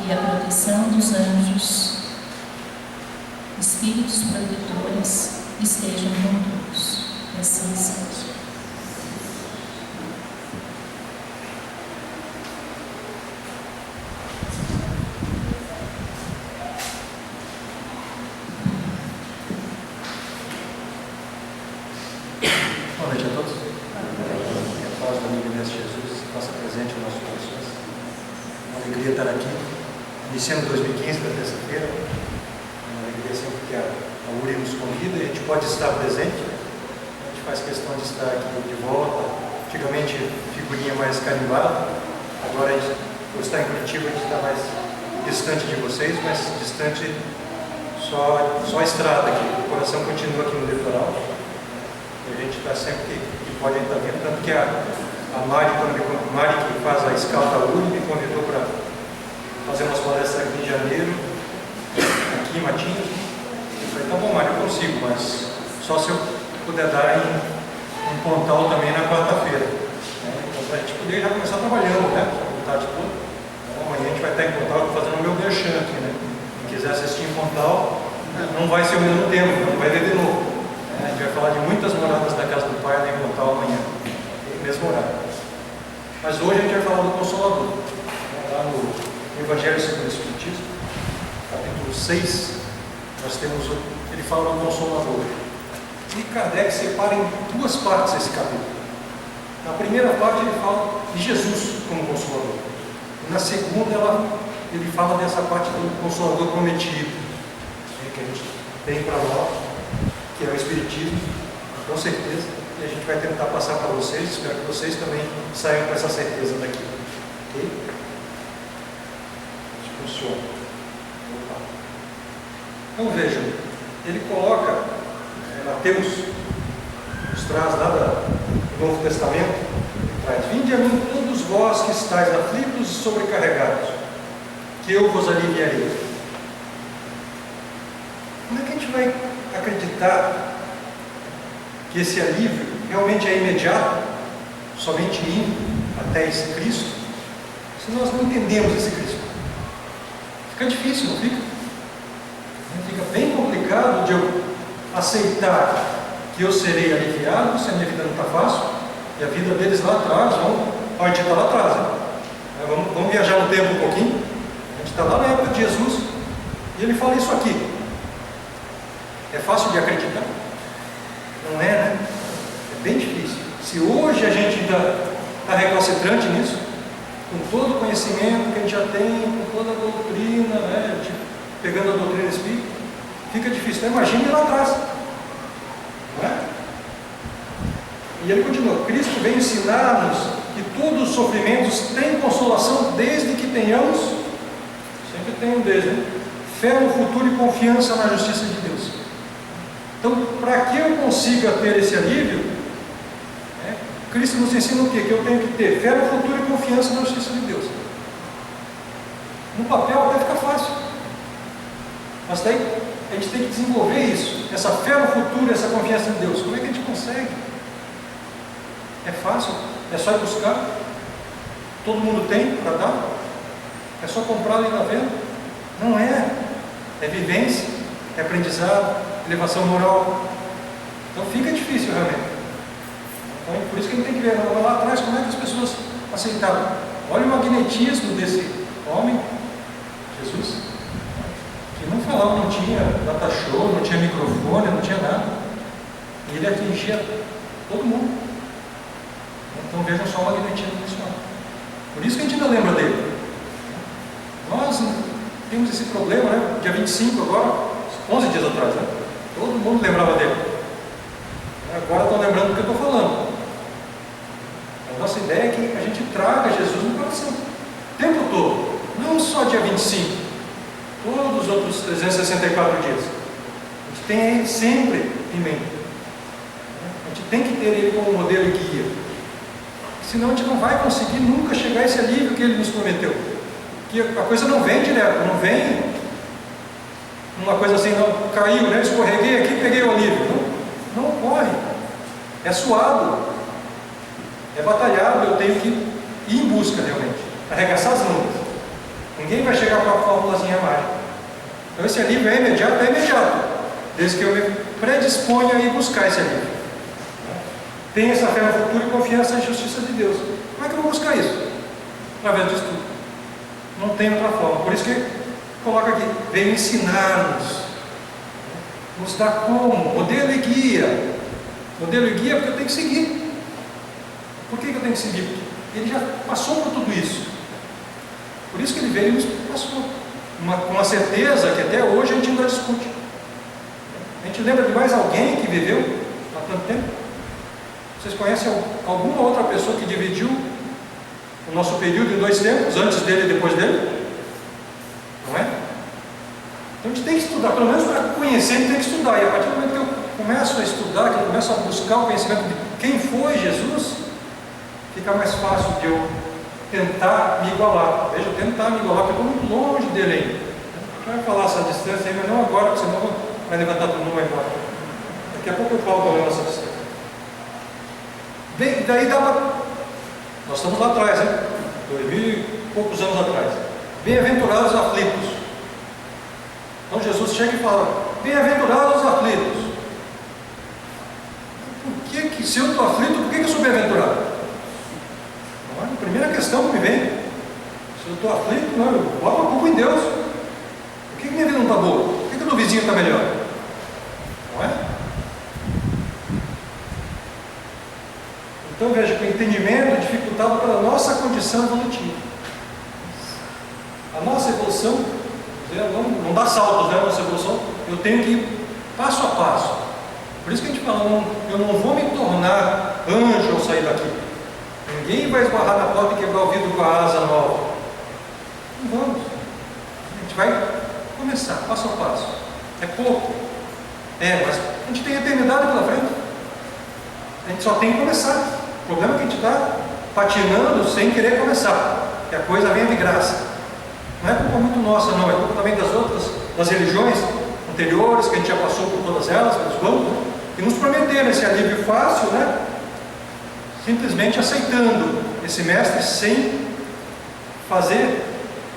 e a proteção dos anjos, espíritos protetores, estejam com todos. E assim seja. Boa noite a todos. Que a paz do amigo Mestre Jesus faça presente em nossos corações. Uma alegria estar aqui, iniciando 2015 da terça-feira. Uma alegria sempre que a URI nos convida e a gente pode estar presente. A gente faz questão de estar aqui de volta. Antigamente, figurinha mais carimbada. Agora, por estar em Curitiba, a gente está mais distante de vocês, mas distante só a estrada aqui. O coração continua aqui no litoral. A gente está sempre que pode estar vendo, tanto que a Mari, que faz a Escalta URI, me convidou para fazer umas palestras aqui em janeiro, aqui em Matinhos. Eu falei, tá bom, Mari, eu consigo, mas só se eu puder dar em Pontal também na quarta-feira. Então, para a gente poder já começar trabalhando, né? A tarde toda. Então, amanhã a gente vai estar em Pontal, estou fazendo o meu merchan aqui, né? Quem quiser assistir em Pontal, não vai ser o mesmo tempo, não vai ver de novo. A gente vai falar de muitas moradas da casa do Pai lá em Pontal amanhã, no mesmo horário. Mas hoje a gente vai falar do Consolador. Lá no Evangelho segundo o Espiritismo, capítulo 6, nós temos, ele fala do Consolador. E Kardec separa em duas partes esse capítulo. Na primeira parte ele fala de Jesus como Consolador. E na segunda ele fala dessa parte do Consolador prometido, que a gente tem para nós, que é o Espiritismo, com certeza, e a gente vai tentar passar para vocês, espero que vocês também saiam com essa certeza daqui. Ok? Isso funciona. Opa. Então vejam, ele coloca, Mateus nos traz lá do Novo Testamento, traz: vinde a mim todos vós que estáis aflitos e sobrecarregados, que eu vos aliviarei. Como é que a gente vai acreditar que esse alívio realmente é imediato, somente indo até esse Cristo, se nós não entendemos esse Cristo? Fica difícil, não fica? Fica bem complicado de eu aceitar que eu serei aliviado, se a minha vida não está fácil, e a vida deles lá atrás, a gente está lá atrás, né? Vamos viajar no tempo um pouquinho. A gente está lá na época de Jesus, e ele fala isso aqui. É fácil de acreditar? Não é, né? É bem difícil. Se hoje a gente ainda está recalcitrante nisso, com todo o conhecimento que a gente já tem, com toda a doutrina, né? Pegando a doutrina espírita, fica difícil. Então, imagine lá atrás. Não é? E ele continua: Cristo vem ensinar-nos que todos os sofrimentos têm consolação desde que tenhamos, sempre tem um desde, né? Fé no futuro e confiança na justiça de Deus. Então, para que eu consiga ter esse alívio, Cristo nos ensina o quê? Que eu tenho que ter fé no futuro e confiança na justiça de Deus. No papel até fica fácil, mas daí a gente tem que desenvolver isso, essa fé no futuro, essa confiança em Deus. Como é que a gente consegue? É fácil? É só ir buscar? Todo mundo tem para dar? É só comprar ali na venda? Não é. É vivência, é aprendizado, elevação moral. Então fica difícil realmente. Então, por isso que a gente tem que ver lá atrás como é que as pessoas aceitaram. Olha o magnetismo desse homem, Jesus, que não falava, não tinha data show, não tinha microfone, não tinha nada. E ele atingia todo mundo. Então vejam só o magnetismo desse homem. Por isso que a gente ainda lembra dele. Nós temos esse problema, né? Dia 25 agora, 11 dias atrás, né? Todo mundo lembrava dele. Agora estão lembrando do que eu estou falando. A nossa ideia é que a gente traga Jesus no coração o tempo todo, não só dia 25, todos os outros 364 dias. A gente tem ele sempre em mente. A gente tem que ter ele como modelo e guia. Senão a gente não vai conseguir nunca chegar a esse alívio que ele nos prometeu. Que a coisa não vem direto, não vem uma coisa assim, não caiu, né? Escorreguei aqui, peguei o alívio. Não ocorre. É suado, é batalhado. Eu tenho que ir em busca realmente, arregaçar as mangas, com Ninguém vai chegar com a fórmulazinha mágica. Então esse alívio é imediato, desde que eu me predisponha a ir buscar esse alívio. Tenha essa fé no futuro e confiança na justiça de Deus. Como é que eu vou buscar isso? Através do estudo. Não tem outra forma. Por isso que coloca aqui, veio ensinar-nos, nos dar como, modelo e guia. Modelo e guia porque eu tenho que seguir. Por que eu tenho que seguir? Porque ele já passou por tudo isso. Por isso que ele veio e nos passou. Com uma certeza que até hoje a gente ainda discute. A gente lembra de mais alguém que viveu há tanto tempo? Vocês conhecem alguma outra pessoa que dividiu o nosso período em 2 tempos, antes dele e depois dele? Não é? Então a gente tem que estudar, pelo menos para conhecer, a gente tem que estudar. E a partir do momento que eu começo a estudar, que eu começo a buscar o conhecimento de quem foi Jesus, fica mais fácil de eu tentar me igualar. Veja, tentar me igualar, porque eu estou muito longe dele ainda. A gente vai falar essa distância aí, mas não agora, porque senão vai levantar todo mundo embora. Daqui a pouco eu falo qual é a nossa distância. Bem, daí dá para... Nós estamos lá atrás, hein? 2000 e poucos anos atrás. Bem-aventurados os aflitos. Então Jesus chega e fala: bem-aventurados os aflitos. Por que se eu estou aflito, por que eu sou bem-aventurado? Não é? A primeira questão que me vem: se eu estou aflito, não, eu boto a culpa em Deus. Por que minha vida não está boa? Por que o do vizinho está melhor? Não é? Então veja que o entendimento é dificultado pela nossa condição evolutiva. A nossa evolução não dá saltos, né? A nossa evolução, eu tenho que ir passo a passo. Por isso que a gente fala, eu não vou me tornar anjo ao sair daqui. Ninguém vai esbarrar na porta e quebrar o vidro com a asa nova. Não vamos. A gente vai começar, passo a passo. É pouco. Mas a gente tem a eternidade pela frente. A gente só tem que começar. O problema é que a gente está patinando sem querer começar. Que a coisa vem de graça. Não é culpa muito nossa, não. É culpa também das outras, das religiões anteriores, que a gente já passou por todas elas, pelos vamos, né? E nos prometeram esse alívio fácil, né? Simplesmente aceitando esse mestre sem fazer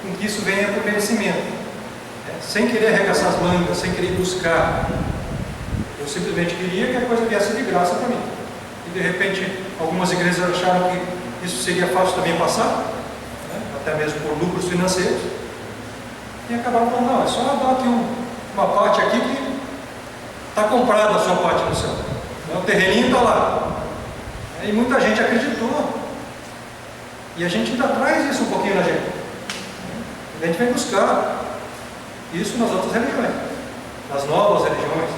com que isso venha por merecimento, né? Sem querer arregaçar as mangas, sem querer buscar. Eu simplesmente queria que a coisa viesse de graça para mim. E de repente algumas igrejas acharam que isso seria fácil também passar, né? Até mesmo por lucros financeiros, e acabaram falando: não, é só dar aqui uma parte aqui que está comprada a sua parte no céu, o terreninho está lá. E muita gente acreditou, e a gente ainda traz isso um pouquinho na gente. A gente vem buscar isso nas outras religiões, nas novas religiões,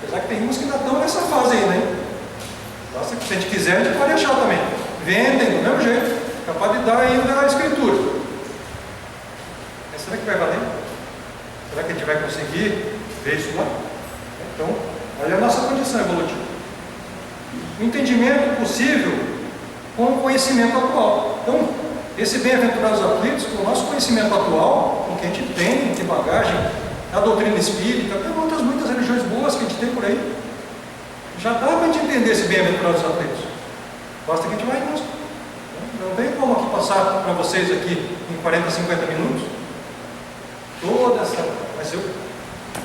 apesar que tem umas que ainda estão nessa fase ainda, hein? Basta que, se a gente quiser, a gente pode achar também. Vendem do mesmo jeito, capaz de dar ainda a escritura. Mas será que vai valer? Será que a gente vai conseguir ver isso lá? Então, olha a nossa condição evolutiva. O entendimento possível com o conhecimento atual. Então, esse bem-aventurados aflitos, com o nosso conhecimento atual, com o que a gente tem de bagagem, a doutrina espírita, tem outras muitas religiões boas que a gente tem por aí. Já dá para a gente entender esse bem-aventurados aflitos. Basta que a gente vá em busca. Não tem como aqui passar para vocês aqui em 40, 50 minutos toda essa... Mas eu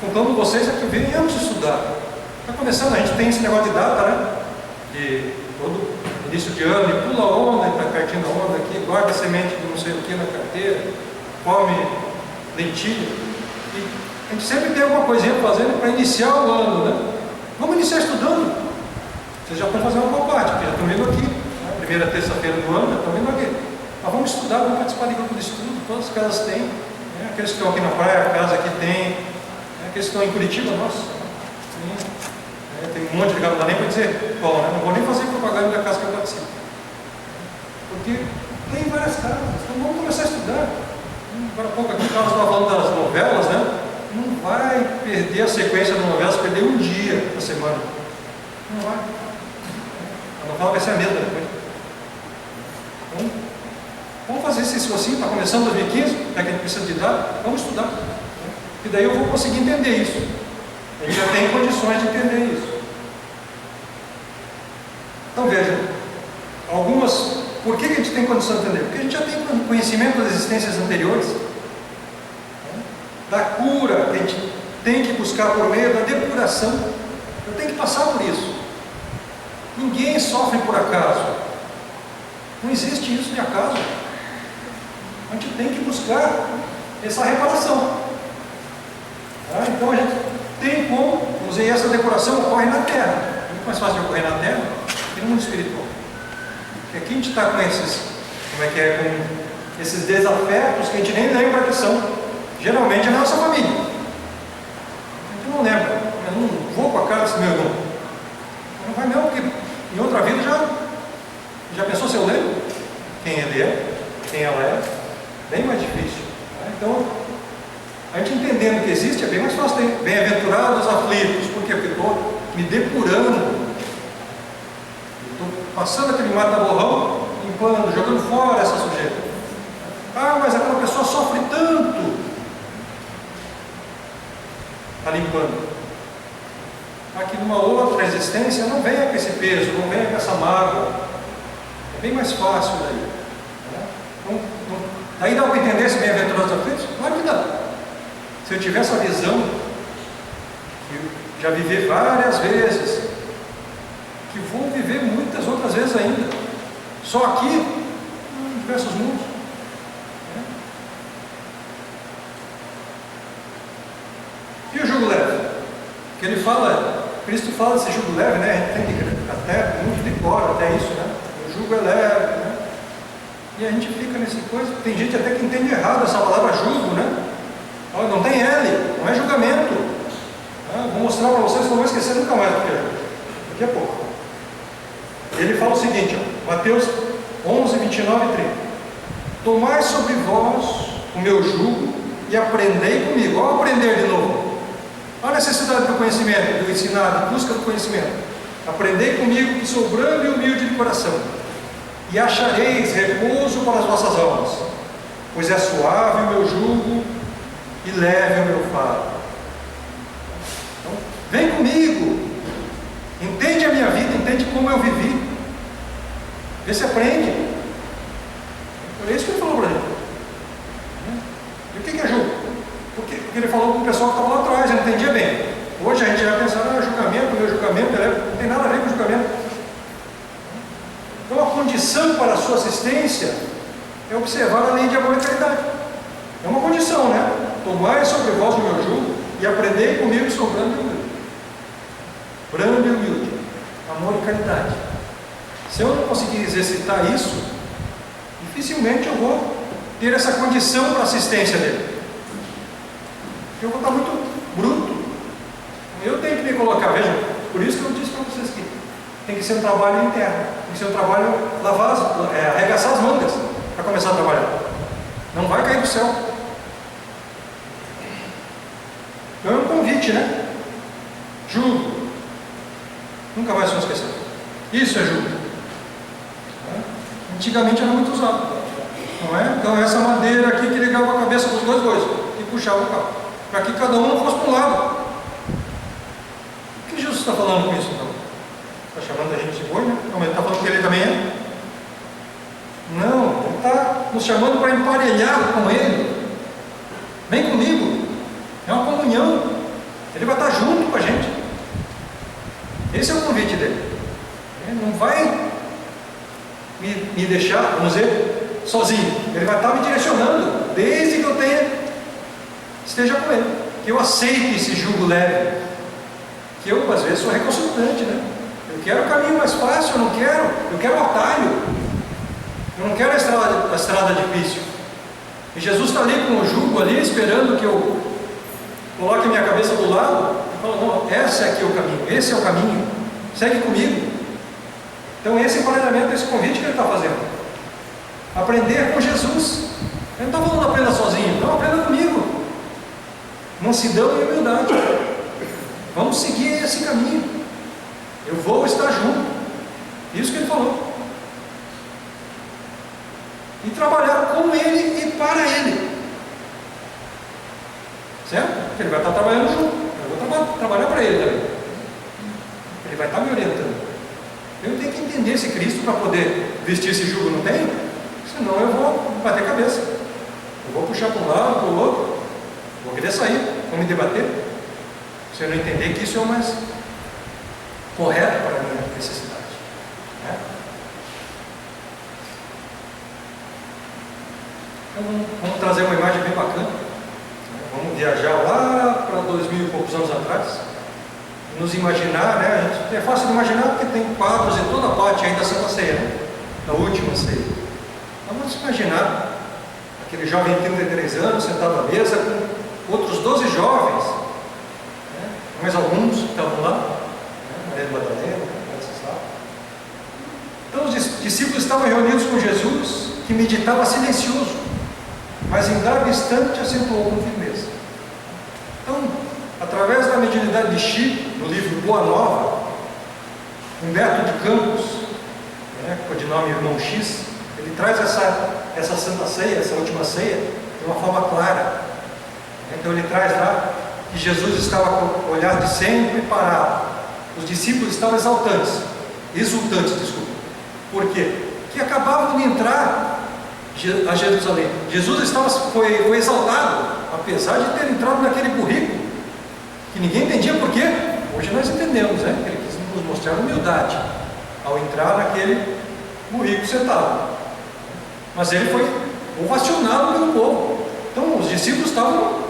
conclamo vocês é que venhamos estudar. Está começando, a gente tem esse negócio de data, né? De todo início de ano, e pula a onda, e está pertinho da onda aqui, guarda a semente de não sei o que na carteira, come lentilha. E a gente sempre tem alguma coisinha fazendo para iniciar o ano, né? Vamos iniciar estudando. Vocês já estão fazendo uma parte, porque já estão vindo aqui, né? Primeira terça-feira do ano, já estão vindo aqui. Mas vamos estudar, vamos participar de grupo de estudo, todas as casas têm, né? Aqueles que estão aqui na praia, a casa aqui tem, né? Aqueles que estão em Curitiba, nossa, tem um monte de casa, não dá nem para dizer qual, né? Não vou nem fazer propaganda da casa que eu participo, porque tem várias casas, então vamos começar a estudar. Agora há pouco aqui o Carlos estava falando das novelas, né? Não vai perder a sequência das novelas, perder um dia por semana. Não vai. A novela vai ser a mesma depois. Então, vamos fazer isso assim, está começando 2015, já que a gente precisa de dados, vamos estudar. E daí eu vou conseguir entender isso. A gente já tem condições de entender isso. Então vejam, por que a gente tem condição de entender? Porque a gente já tem conhecimento das existências anteriores, da cura que a gente tem que buscar por meio da depuração. Eu tenho que passar por isso. Ninguém sofre por acaso. Não existe isso de acaso. A gente tem que buscar essa reparação. Tá? Então a gente tem como, e essa depuração ocorre na terra. É muito mais fácil de ocorrer na terra que no mundo espiritual. Porque aqui a gente está com esses, com esses desafetos que a gente nem lembra que são. Geralmente é na nossa família. A gente não lembra. Eu não vou com a cara desse meu irmão. Não vai não, porque em outra vida já pensou se eu lembro quem ele é, quem ela é? Bem mais difícil. Tá? Então, a gente entendendo que existe é bem mais fácil. Bem-aventurados aflitos. Por quê? Porque eu estou me depurando. Estou passando aquele mata-borrão, limpando, jogando fora essa sujeira. Ah, mas aquela pessoa sofre tanto. Está limpando. Aqui numa outra existência, não venha com esse peso, não venha com essa mágoa. É bem mais fácil daí. Né? Daí dá para entender esse bem-aventurados aflitos? Claro que dá. Se eu tiver essa visão, que eu já vivi várias vezes, que vou viver muitas outras vezes ainda, só aqui, em diversos mundos. Né? E o jugo leve? Que ele fala, Cristo fala desse jugo leve, né? A gente tem que até muito decora até isso, né? O jugo é leve, né? E a gente fica nessa coisa. Tem gente até que entende errado essa palavra jugo, né? Olha, não tem L, não é julgamento. Vou mostrar para vocês, não vão esquecer nunca mais do que é. Daqui a pouco. Ele fala o seguinte, ó, Mateus 11, 29 e 30. Tomai sobre vós o meu jugo e aprendei comigo. Olha o aprender de novo. Olha a necessidade do conhecimento, do ensinar, da busca do conhecimento. Aprendei comigo que sou brando e humilde de coração, e achareis repouso para as vossas almas, pois é suave o meu jugo e leve o meu fardo. Então, vem comigo, entende a minha vida, entende como eu vivi, vê se aprende. É isso que ele falou para ele. E o que é jugo? Porque ele falou com o pessoal que estava lá atrás, eu não entendia bem. Hoje a gente vai pensar, julgamento, meu julgamento, não tem nada a ver com julgamento. Então a condição para a sua assistência é observar a lei de amor e caridade. É uma condição, né? Tomai sobre vós o meu jugo e aprendei comigo que sou brando e humilde. Brando e humilde. Amor e caridade. Se eu não conseguir exercitar isso, dificilmente eu vou ter essa condição para a assistência dele. Porque eu vou estar muito bruto. Eu tenho que me colocar, veja, por isso que eu disse para vocês que tem que ser um trabalho interno, tem que ser um trabalho arregaçar as mangas para começar a trabalhar. Não vai cair do céu. Então é um convite, né? Jugo. Nunca mais vão esquecer. Isso é jugo. Antigamente era muito usado, não é? Então essa madeira aqui que ligava a cabeça dos dois bois e puxava o carro, para que cada um fosse para um lado. O que Jesus está falando com isso então? Está chamando a gente de boi, né? Não, ele está falando que ele também é? Não, ele está nos chamando para emparelhar com ele. Vem comigo. É uma comunhão. Ele vai estar junto com a gente. Esse é o convite dele. Ele não vai me deixar, vamos dizer, sozinho. Ele vai estar me direcionando, desde que eu esteja com ele. Que eu aceite esse jugo leve. Que eu, às vezes, sou recalcitrante, né? Eu quero o caminho mais fácil, eu quero o atalho. Eu não quero a estrada difícil. E Jesus está ali com o jugo ali, esperando que eu coloque a minha cabeça do lado e falo, não, esse aqui é o caminho, esse é o caminho, segue comigo. Então esse emparelhamento, esse convite que ele está fazendo. Aprender com Jesus. Ele não está falando aprenda sozinho, não, aprenda comigo. Mansidão e humildade. Vamos seguir esse caminho. Eu vou estar junto. Isso que ele falou. E trabalhar com ele e para ele. Certo? Porque ele vai estar trabalhando junto. Eu vou trabalhar para ele também. Ele vai estar me orientando. Eu tenho que entender esse Cristo para poder vestir esse jugo, não tem? Senão eu vou bater cabeça. Eu vou puxar para um lado, para o outro. Vou querer sair, vou me debater. Se eu não entender que isso é o mais correto para a minha necessidade. Né? Então, vamos trazer uma imagem bem bacana. Vamos viajar lá para 2000 e poucos anos atrás. Nos imaginar, né? É fácil de imaginar porque tem quadros em toda parte aí da Santa Ceia, né? Da última ceia. Então, vamos imaginar aquele jovem de 33 anos sentado à mesa com outros 12 jovens, né? Mais alguns que estavam lá, né? Maria de Madalena, vocês sabem. Então os discípulos estavam reunidos com Jesus, que meditava silencioso, mas em dado instante acentuou com firmeza. Então, através da mediunidade de Chico, no livro Boa Nova, Humberto de Campos, né, codinome Irmão X, ele traz essa Santa Ceia, essa última ceia, de uma forma clara. Então ele traz lá que Jesus estava com o olhar de sempre parado. Os discípulos estavam exultantes, desculpa. Por quê? Que acabavam de entrar a Jerusalém. Jesus foi exaltado, apesar de ter entrado naquele currículo, que ninguém entendia por quê. Hoje nós entendemos, né? Ele quis nos mostrar humildade ao entrar naquele currículo sentado. Mas ele foi ovacionado pelo povo. Então os discípulos estavam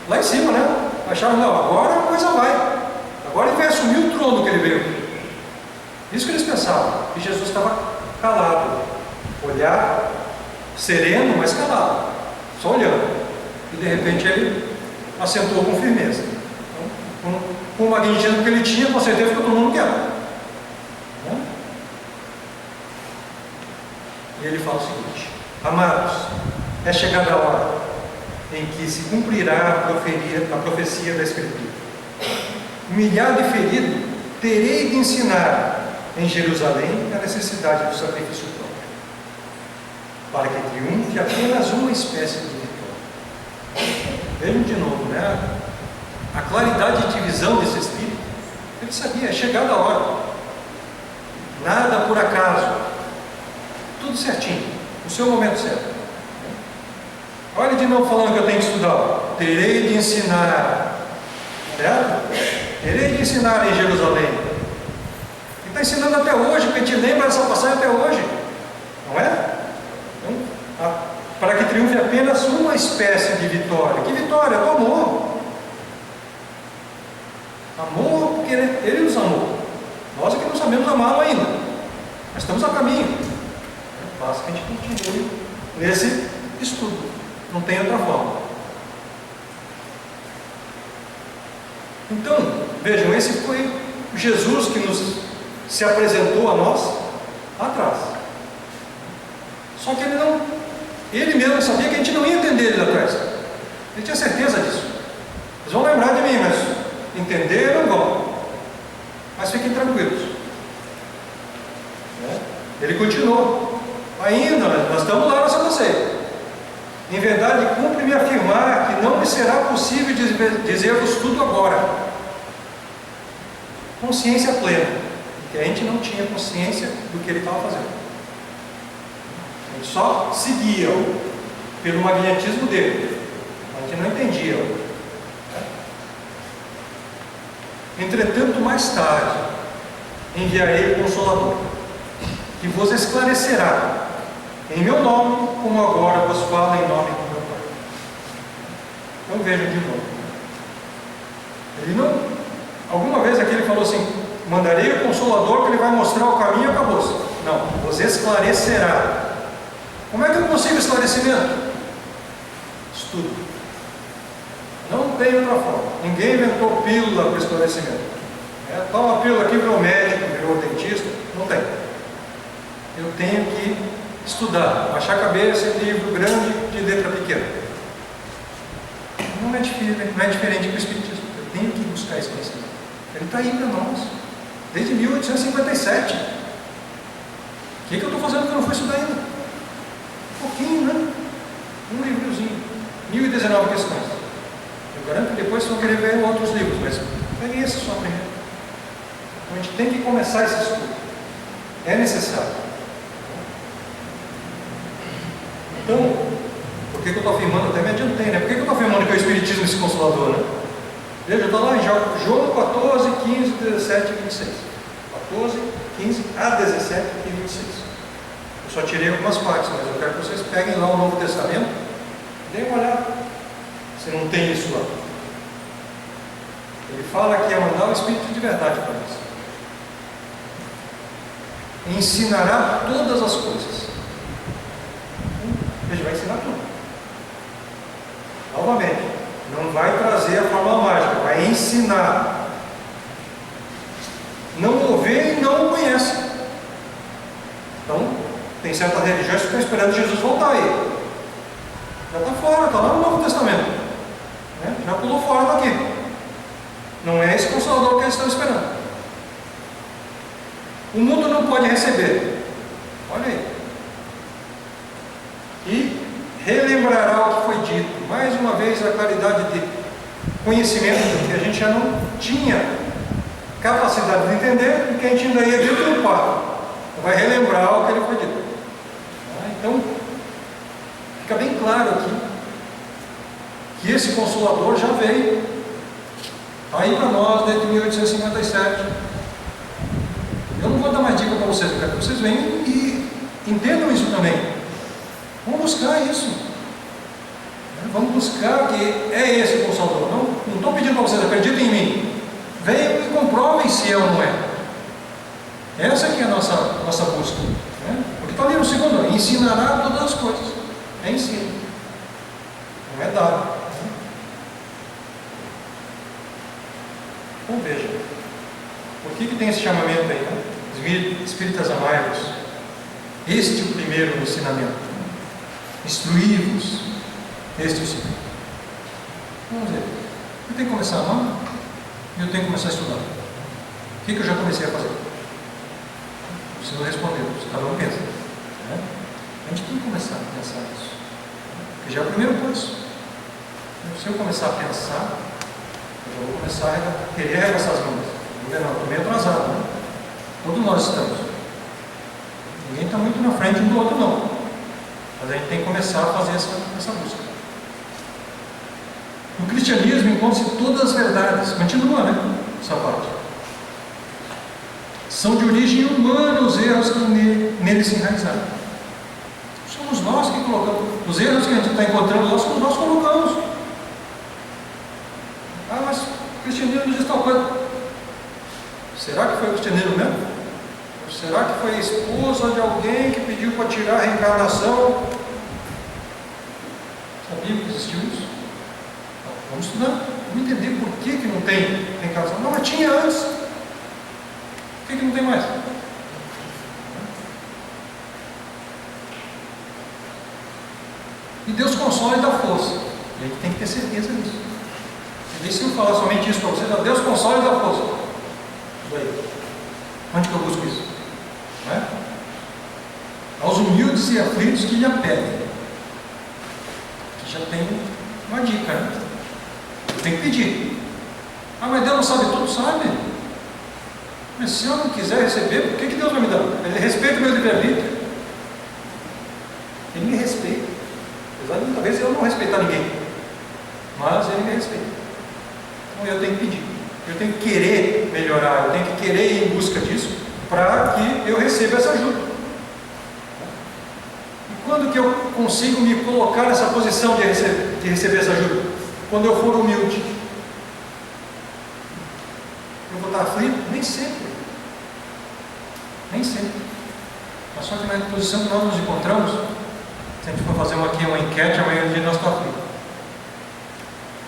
lá em cima, né? Acharam, não, agora a coisa vai. Agora ele vai assumir o trono que ele veio. Isso que eles pensavam. E Jesus estava calado. Olhar sereno, mas calado. Só olhando. E de repente ele assentou com firmeza. Então, com o magnetismo que ele tinha, com certeza ficou todo mundo quieto. Né? E ele fala o seguinte: amados, é chegada a hora em que se cumprirá a profecia da Escritura. Humilhado e ferido, terei de ensinar em Jerusalém a necessidade do sacrifício próprio, para que triunfe apenas uma espécie de vitória. Vejam de novo, né? A claridade de visão desse Espírito. Ele sabia, é chegada a hora. Nada por acaso. Tudo certinho, no seu momento certo. Olha de novo falando que eu tenho que estudar. Terei de ensinar. Certo? Terei de ensinar em Jerusalém. E está ensinando até hoje, porque a gente lembra dessa passagem até hoje. Não é? Então, para que triunfe apenas uma espécie de vitória. Que vitória? Do amor. Amor porque ele nos amou. Nós é que não sabemos amá-lo ainda. Mas estamos a caminho. Basta que a gente continue nesse estudo. Não tem outra forma. Então, vejam, esse foi Jesus que se apresentou a nós atrás. Só que ele mesmo sabia que a gente não ia entender ele lá atrás. Ele tinha certeza disso. Eles vão lembrar de mim, mas entender não vão. Mas fiquem tranquilos. Ele continuou. Ainda, nós estamos lá na Santa Ceia. Em verdade, cumpre-me afirmar que não me será possível dizer-vos tudo agora. Consciência plena. Porque a gente não tinha consciência do que ele estava fazendo. A gente só seguia pelo magnetismo dele. A gente não entendia. Entretanto, mais tarde, enviarei o Consolador, que vos esclarecerá, em meu nome, como agora vos falo em nome do meu Pai. Então vejam de novo. Ele não, alguma vez aqui ele falou assim: mandarei o Consolador que ele vai mostrar o caminho e acabou-se. Não, vos esclarecerá. Como é que eu consigo esclarecimento? Estudo. Não tem outra forma. Ninguém inventou pílula para esclarecimento. Toma a pílula aqui, virou médico, virou dentista. Não tem. Eu tenho que estudar, baixar a cabeça em livro grande de letra pequena. Não é diferente do Espiritismo. Eu tenho que buscar esse conhecimento. Ele está aí para nós, desde 1857. O que eu estou fazendo que eu não fui estudar ainda? Um pouquinho, né? Um livrozinho. 1019 questões. Eu garanto que depois vão querer ver outros livros, mas peguei esse só primeiro. Então a gente tem que começar esse estudo. É necessário. Então, por que eu estou afirmando? Até me adiantei, né? Por que eu estou afirmando que que é o Espiritismo esse Consolador, né? Veja, está lá em João 14, 15, 17 e 26. 14, 15 a 17 e 26. Eu só tirei algumas partes, mas eu quero que vocês peguem lá o Novo Testamento e deem uma olhada se não tem isso lá. Ele fala que é mandar o Espírito de verdade para nós. Ensinará todas as coisas. Veja, vai ensinar tudo. Novamente, não vai trazer a fórmula mágica, vai ensinar. Não ouve e não o conhece. Então, tem certas religiões que estão esperando Jesus voltar aí. Já está fora, está lá no Novo Testamento. Né? Já pulou fora daqui. Não é esse Consolador que eles estão esperando. O mundo não pode receber. Olha aí. E relembrará o que foi dito. Mais uma vez, a claridade de conhecimento que a gente já não tinha capacidade de entender e que a gente ainda ia deturpar. Vai relembrar o que ele foi dito. Então, fica bem claro aqui que esse Consolador já veio. Está aí para nós desde 1857. Eu não vou dar mais dica para vocês, eu quero que vocês venham e entendam isso também. Vamos buscar isso. Vamos buscar que é esse o Consolador. Não estou pedindo para vocês, acreditem em mim. Venham e comprovem se é ou não é. Essa aqui é a nossa busca. Né? Porque está ali no segundo, ensinará todas as coisas. É ensino. Não é dado. Então veja. Por que tem esse chamamento aí? Né? Espíritas amargos. Este é o primeiro ensinamento. Instruí-vos. Este é o segundo. Vamos ver. Eu tenho que começar a amar e eu tenho que começar a estudar. O que eu já comecei a fazer? Você não respondeu, cada um pensa. Né? A gente tem que começar a pensar nisso. Porque já é o primeiro passo. Se eu começar a pensar, eu já vou começar a querer arregaçar as mãos. Não, estou meio atrasado, né? Todos nós estamos. Ninguém está muito na frente um do outro, não. Mas a gente tem que começar a fazer essa busca. No cristianismo encontram-se todas as verdades. Continua, né? Essa parte. São de origem humana os erros que nele se enraizaram. Somos nós que colocamos. Os erros que a gente está encontrando lá, somos nós que colocamos. Ah, mas o cristianismo diz tal coisa. Será que foi o cristianismo mesmo? Ou será que foi a esposa de alguém que pediu para tirar a reencarnação? Sabia que existiu isso? Vamos estudar, vamos entender por que não tem reencarnação. Não, mas tinha antes. Por que não tem mais? E Deus consola e dá força. E a gente tem que ter certeza disso. E se eu falar somente isso para vocês, Deus consola e dá força. Onde que eu busco isso? Não é? Aos humildes e aflitos que lhe pedem. Que já tem uma dica, né? Tem que pedir. Ah, mas Deus não sabe tudo? Sabe. Mas se eu não quiser receber, por que Deus vai me dar? Ele respeita o meu livre-arbítrio. Ele me respeita. Apesar de muitas vezes eu não respeitar ninguém. Mas ele me respeita. Então eu tenho que pedir. Eu tenho que querer melhorar, eu tenho que querer ir em busca disso para que eu receba essa ajuda. E quando que eu consigo me colocar nessa posição de receber essa ajuda? Quando eu for humilde. Eu vou estar aflito? Nem sempre. Nem sempre. Mas só que na posição que nós nos encontramos, se a gente for fazer aqui uma enquete, a maioria de nós está aflito.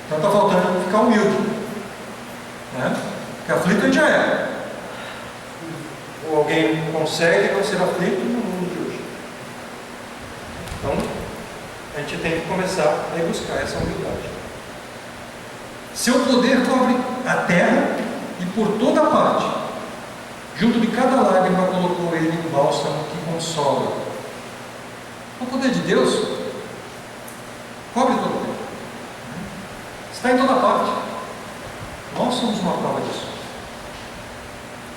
Então está faltando ficar humilde. Né? Porque aflito a gente já é. Ou alguém consegue não ser aflito no mundo de hoje. Então, a gente tem que começar a buscar essa humildade. Seu poder cobre a terra e por toda parte. Junto de cada lágrima colocou ele um bálsamo que consola. O poder de Deus cobre todo o tempo. Está em toda parte. Nós somos uma prova disso.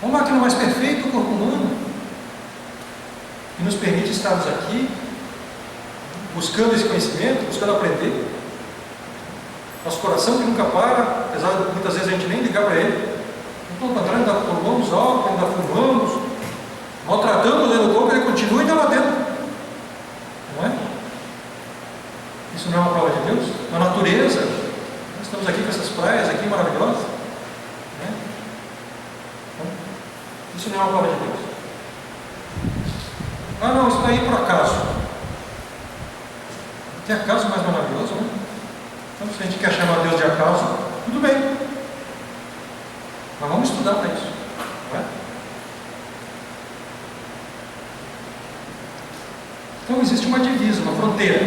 Uma máquina mais perfeita do corpo humano, que nos permite estarmos aqui, buscando esse conhecimento, buscando aprender. nosso coração que nunca para, apesar de muitas vezes a gente nem ligar para ele. Pelo contrário, ainda tomamos álcool, ainda fumamos, maltratamos ele no corpo, ele continua ainda lá dentro. Não é? Isso não é uma prova de Deus? Na natureza, nós estamos aqui com essas praias aqui maravilhosas. Não é? Então, isso não é uma prova de Deus. Ah não, isso daí por acaso. Tem acaso mais maravilhoso, né? Então, se a gente quer chamar Deus de acaso, tudo bem. Mas vamos estudar para isso. Não é? Então existe uma divisa, uma fronteira.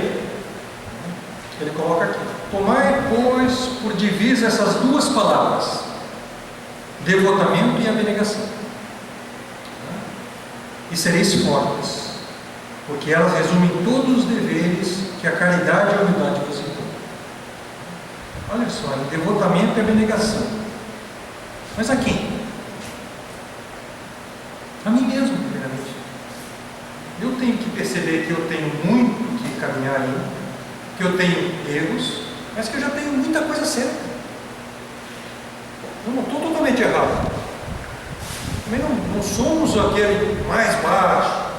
Ele coloca aqui: tomai, pois, por divisa essas duas palavras, devotamento e abnegação, e sereis fortes, porque elas resumem todos os deveres que a caridade e a humildade vos impõem. Olha só, devotamento e abnegação. Mas a quem? A mim mesmo, primeiramente. Eu tenho que perceber que eu tenho muito que caminhar ainda, que eu tenho erros, mas que eu já tenho muita coisa certa. Eu não estou totalmente errado. Também não somos aquele mais baixo.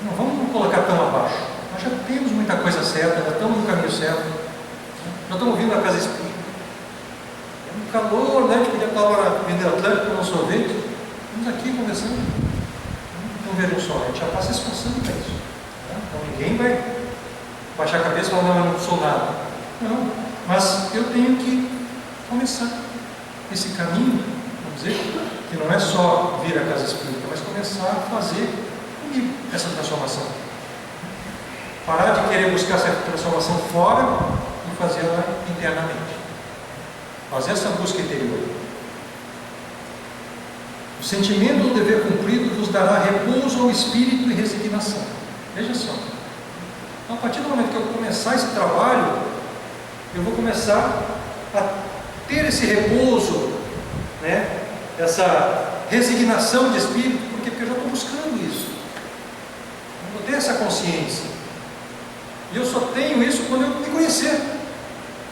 Não vamos colocar tão abaixo. Nós já temos muita coisa certa, já estamos no caminho certo. Já estamos vindo à casa espírita. No calor, né? A gente podia estar lá na Avenida Atlântica com um sorvete. Estamos aqui conversando. Então vejam só, a gente já está se esforçando para isso. Então ninguém vai baixar a cabeça e falar: não, eu não sou nada. Não, mas eu tenho que começar esse caminho, vamos dizer, que não é só vir à casa espírita, mas começar a fazer comigo essa transformação. Parar de querer buscar essa transformação fora e fazê-la internamente. Fazer essa busca interior. O sentimento do dever cumprido vos dará repouso ao espírito e resignação. Veja só. Então, a partir do momento que eu começar esse trabalho, eu vou começar a ter esse repouso, né? Essa resignação de espírito. Por quê? Porque eu já estou buscando isso. Eu vou ter essa consciência. E eu só tenho isso quando eu me conhecer.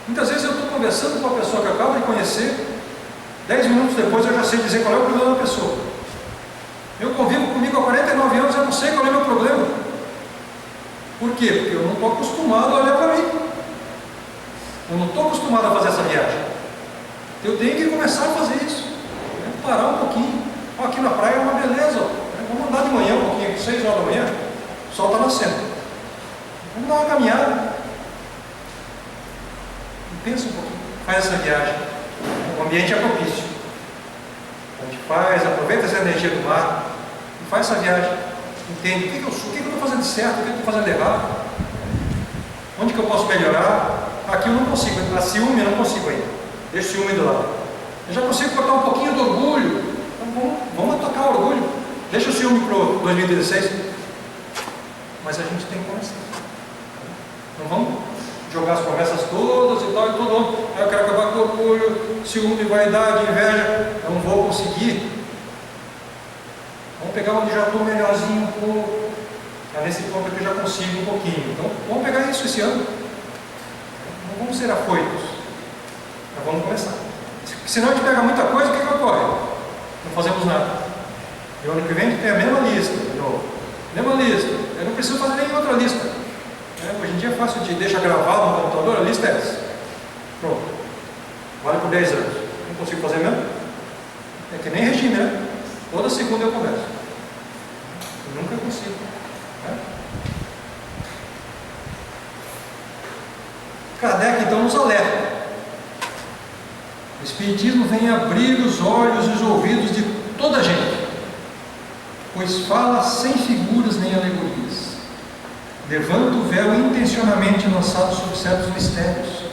Muitas vezes eu estou conversando com uma pessoa que eu acabo de conhecer, 10 minutos depois eu já sei dizer qual é o problema da pessoa. Eu convivo comigo há 49 anos, eu não sei qual é o meu problema. Por quê? Porque eu não estou acostumado a olhar para mim. Eu não estou acostumado a fazer essa viagem. Eu tenho que começar a fazer isso. Parar um pouquinho. Aqui na praia é uma beleza. Vamos andar de manhã um pouquinho, 6 horas da manhã, o sol está nascendo. Vamos dar uma caminhada. Pensa um pouquinho, faz essa viagem. O ambiente é propício. A gente faz, aproveita essa energia do mar e faz essa viagem. Entende o que eu sou, o que eu estou fazendo de certo, o que eu estou fazendo de errado, onde que eu posso melhorar. Aqui eu não consigo, a ciúme eu não consigo ainda. Deixa o ciúme do lado. Eu já consigo cortar um pouquinho do orgulho. Então vamos atacar o orgulho. Deixa o ciúme para o 2016. Mas a gente tem que começar. Não vamos jogar as promessas todas e tal, e todo mundo, eu quero acabar com o orgulho, ciúme, vaidade, inveja, eu não vou conseguir. Vamos pegar onde já estou melhorzinho um pouco, nesse ponto aqui eu já consigo um pouquinho. Então, vamos pegar isso esse ano. Não vamos ser afoitos, mas vamos começar. Senão a gente pega muita coisa, o que ocorre? Não fazemos nada. E o ano que vem a gente tem a mesma lista, de novo. Mesma lista. Eu não preciso fazer nem outra lista. Hoje em dia é fácil de deixar gravado no computador, a lista é essa. Pronto. Vale por 10 anos. Não consigo fazer mesmo? É que nem regime, né? Toda segunda eu começo. Eu nunca consigo. Né? Kardec então nos alerta. O Espiritismo vem abrir os olhos e os ouvidos de toda a gente, pois fala sem figuras nem alegorias. Levanta o véu intencionalmente lançado sobre certos mistérios,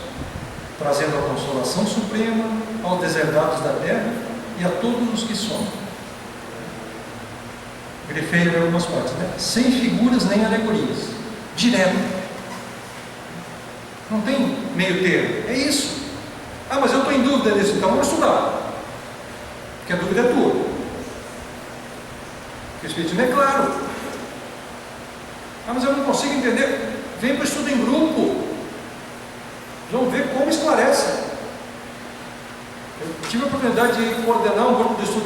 trazendo a consolação suprema aos deserdados da terra e a todos os que somem. Grifei em algumas partes, né? Sem figuras nem alegorias, direto. Não tem meio termo, é isso. Ah, mas eu estou em dúvida disso, então vamos estudar, porque a dúvida é tua. Porque o Espiritismo é claro. Ah, mas eu não consigo entender. Vem para o estudo em grupo. Vamos ver essa. Eu tive a oportunidade de coordenar um grupo de estudo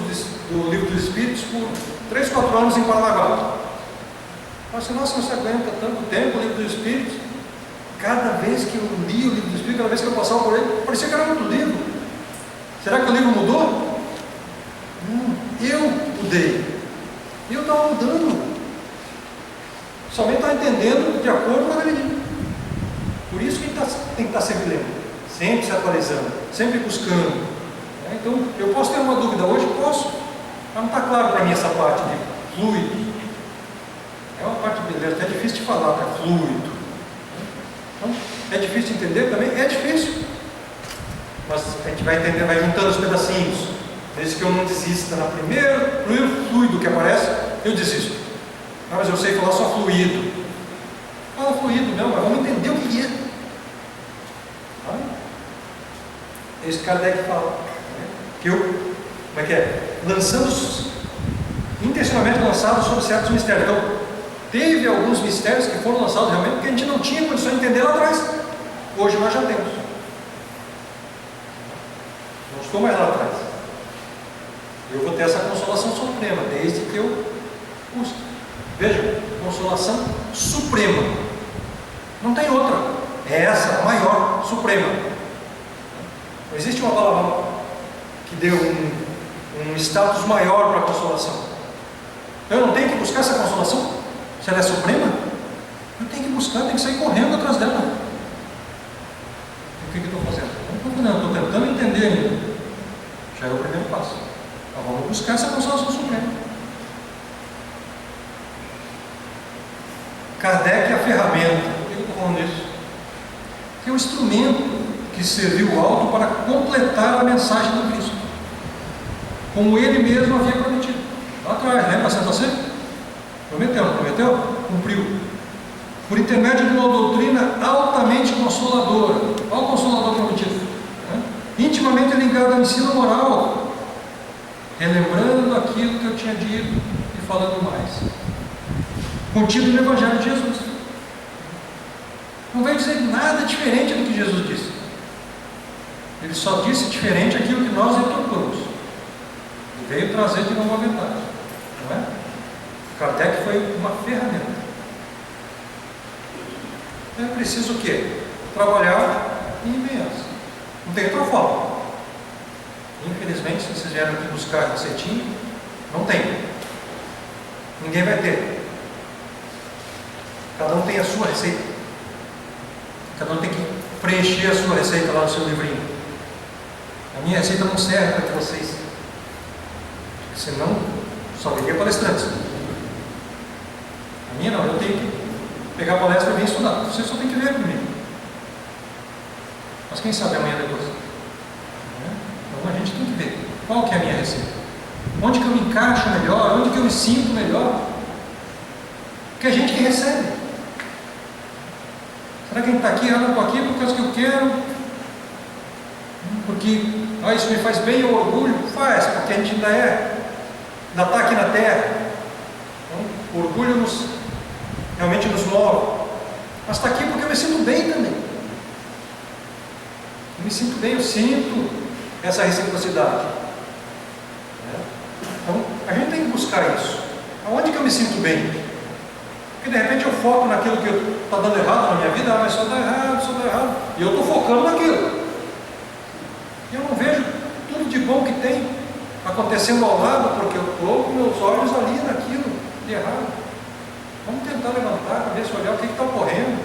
do Livro dos Espíritos por 3, 4 anos em Paranaguá. Eu falei, nossa, você aguenta tanto tempo o Livro dos Espíritos? Cada vez que eu li o Livro dos Espíritos, cada vez que eu passava por ele, parecia que era outro livro. Será que o livro mudou? Não, eu mudei. Eu estava mudando. Somente está entendendo de acordo com aquele livro. Por isso que a gente tem que estar sempre lendo, sempre se atualizando, sempre buscando. Então, eu posso ter uma dúvida hoje? Posso. Mas não está claro para mim essa parte de fluido. É uma parte beleza, é difícil de falar, é fluido. Então, é difícil de entender também? É difícil. Mas a gente vai entender, vai juntando os pedacinhos. Desde que eu não desista na primeiro fluido que aparece, eu desisto. Ah, mas eu sei falar só fluido. Fala fluido não, mas vamos entender o que é. É isso que Kardec fala. Que eu, como é que é? Lançamos, intencionalmente lançados sobre certos mistérios. Então, teve alguns mistérios que foram lançados realmente porque a gente não tinha condição de entender lá atrás. Hoje nós já temos. Não estou mais lá atrás. Eu vou ter essa consolação suprema, desde que eu busque. Veja, consolação suprema. Não tem outra. É essa, a maior, suprema. Não existe uma palavra que dê um status maior para a consolação. Eu não tenho que buscar essa consolação? Se ela é suprema? Eu tenho que buscar, tenho que sair correndo atrás dela. O que eu estou fazendo? Não estou tentando entender ainda. Já é o primeiro passo. Então vamos buscar essa consolação suprema. Kardec é a ferramenta, por que eu estou falando isso? Que é o instrumento que serviu o alto para completar a mensagem do Cristo, como ele mesmo havia prometido. Lá atrás, lembra a Santa Ceia? Prometeu, não prometeu? Cumpriu. Por intermédio de uma doutrina altamente consoladora. Olha o consolador prometido. Intimamente ligado ao ensino moral, relembrando aquilo que eu tinha dito e falando mais. Contido no Evangelho de Jesus. Não veio dizer nada diferente do que Jesus disse. Ele só disse diferente aquilo que nós deturpamos. E veio trazer de novo a verdade. Não é? Kardec foi uma ferramenta. É preciso o quê? Trabalhar em imenso. Não tem outra forma. Infelizmente, se vocês vieram aqui buscar receitinha, não tem. Ninguém vai ter. Cada um tem a sua receita. Cada um tem que preencher a sua receita lá no seu livrinho. A minha receita não serve para vocês. Senão, só teria palestrantes. A minha não, eu tenho que pegar a palestra e vir estudar. Você só tem que ver comigo. Mas quem sabe amanhã depois? Então a gente tem que ver qual que é a minha receita. Onde que eu me encaixo melhor? Onde que eu me sinto melhor? Porque a gente que recebe. Será que a gente está aqui? Eu não estou aqui por causa que eu quero. Porque isso me faz bem, eu orgulho. Faz, porque a gente ainda está aqui na Terra. Então, o orgulho realmente nos move. Mas está aqui porque eu me sinto bem também. Eu me sinto bem, eu sinto essa reciprocidade. Então, a gente tem que buscar isso. Aonde que eu me sinto bem? Porque de repente eu foco naquilo que está dando errado na minha vida, mas só dá errado, e eu estou focando naquilo. E eu não vejo tudo de bom que tem acontecendo ao lado, porque eu estou com meus olhos ali naquilo de errado. Vamos tentar levantar a cabeça, olhar o que está ocorrendo.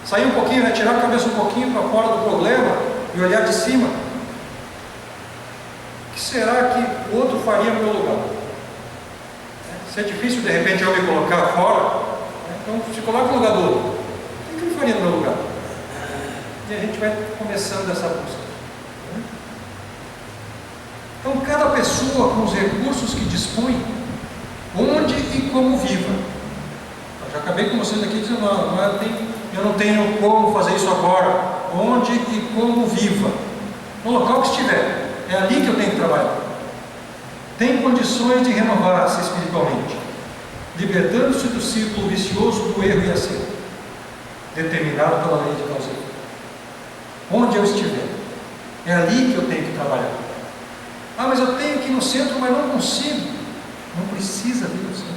Sair um pouquinho, retirar a cabeça um pouquinho para fora do problema e olhar de cima. O que será que o outro faria no meu lugar? Se é difícil de repente eu me colocar fora, então se coloca no lugar do outro. O que ele faria no meu lugar? E a gente vai começando essa busca. Então cada pessoa com os recursos que dispõe, onde e como viva. Eu já acabei com vocês aqui dizendo, eu não tenho como fazer isso agora. Onde e como viva. No local que estiver. É ali que eu tenho que trabalhar. Tem condições de renovar-se espiritualmente, libertando-se do círculo vicioso do erro e acerto, determinado pela lei de causa. Onde eu estiver. É ali que eu tenho que trabalhar. Ah, mas eu tenho que ir no centro, mas não consigo. Não precisa vir no centro.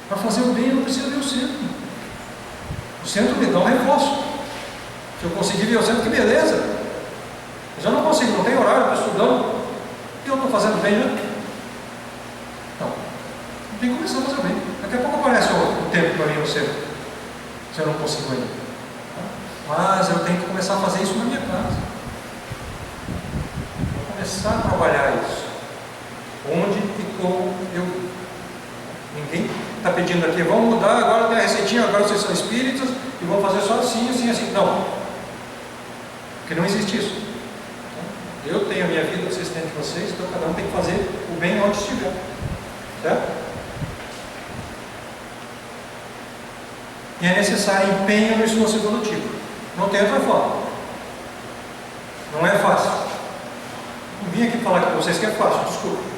Para fazer o bem, eu não preciso vir ao centro. O centro me dá um reforço. Se eu conseguir vir ao centro, que beleza. Mas eu não consigo, não tenho horário, estou estudando. E eu estou fazendo bem, né? Não. Tem que começar a fazer bem. Daqui a pouco aparece o tempo para mim no centro. Se eu não consigo ainda. Mas eu tenho que começar a fazer isso na minha casa. Vou começar a trabalhar isso. Onde e como eu. Ninguém está pedindo aqui, vamos mudar, agora tem a receitinha, agora vocês são espíritas e vão fazer só assim, assim, assim. Não. Porque não existe isso. Eu tenho a minha vida, vocês têm a de vocês, então cada um tem que fazer o bem onde estiver. Certo? E é necessário empenho no esforço evolutivo. Não tem outra forma. Não é fácil. Não vim aqui falar com vocês que é fácil, desculpa.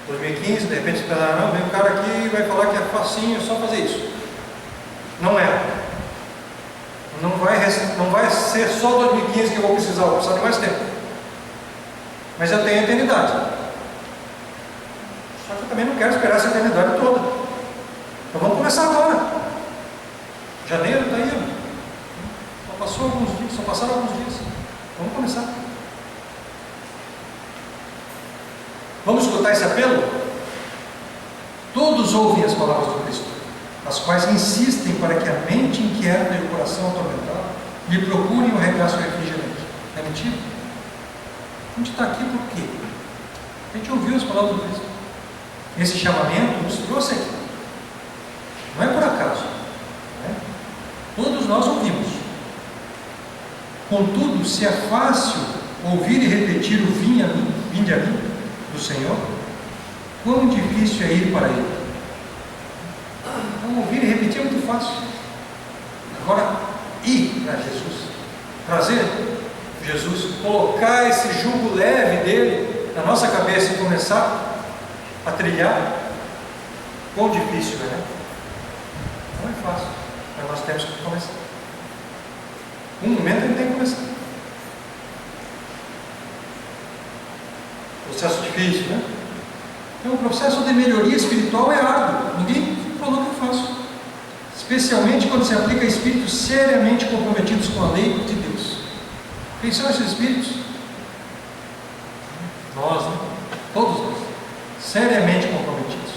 2015, de repente, não, vem um cara aqui e vai falar que é facinho, é só fazer isso. Não é. Não vai ser só 2015 que eu vou precisar de mais tempo. Mas eu tenho a eternidade. Só que eu também não quero esperar essa eternidade toda. Então vamos começar agora. Janeiro está aí. Só passaram alguns dias. Vamos começar. Vamos escutar esse apelo? Todos ouvem as palavras do Cristo, as quais insistem para que a mente inquieta e o coração atormentado lhe procurem o regaço refrigerante. É mentira? A gente está aqui por quê? A gente ouviu as palavras do Cristo. Esse chamamento nos trouxe aqui. Não é por acaso. Né? Todos nós ouvimos. Contudo, se é fácil ouvir e repetir o vinde a mim, do Senhor, quão difícil é ir para Ele. Então, ouvir e repetir é muito fácil. Agora, ir para Jesus, trazer Jesus, colocar esse jugo leve dele na nossa cabeça e começar a trilhar, quão difícil é, né? Não é fácil, mas nós temos que começar. Um momento ele tem que começar. Processo difícil, né? Então, o processo de melhoria espiritual é árduo. Ninguém falou que eu faço. Especialmente quando se aplica a espíritos seriamente comprometidos com a lei de Deus. Quem são esses espíritos? Nós, né? Todos nós. Seriamente comprometidos.